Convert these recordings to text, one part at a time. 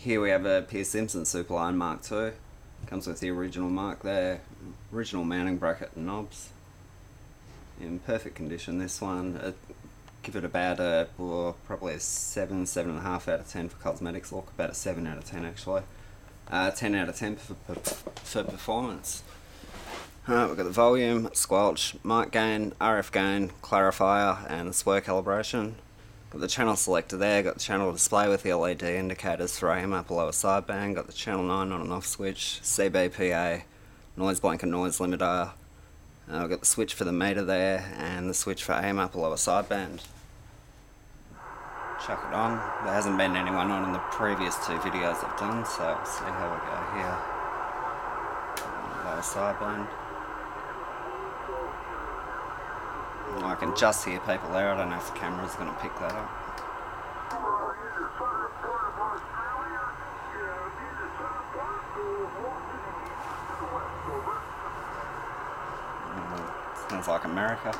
Here we have a Pierce Simpson Superline Mark II. Comes with the original mark there, original mounting bracket and knobs. In perfect condition, this one. Give it about probably a 7, 7.5 out of 10 for cosmetics look, about a 7 out of 10 actually. 10 out of 10 for performance. We've got the volume, squelch, mic gain, RF gain, clarifier, and the square calibration. Got the channel selector there, got the channel display with the LED indicators for AM upper lower sideband, got the channel 9 on and off switch, CBPA, noise blanket, noise limiter. We've got the switch for the meter there, and the switch for AM upper lower sideband. Chuck it on. There hasn't been anyone on in the previous 2 videos I've done, so we'll see how we go here. Lower sideband. I can just hear people there. I don't know if the camera's going to pick that up. Sounds like America.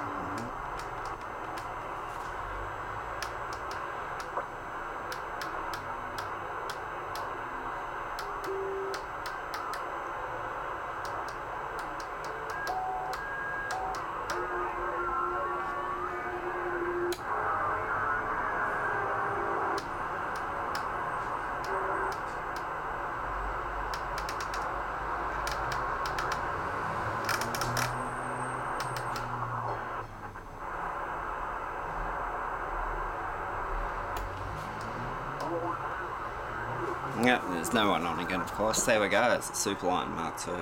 Yep, there's no one on again, of course. There we go, it's a Superline Mark II.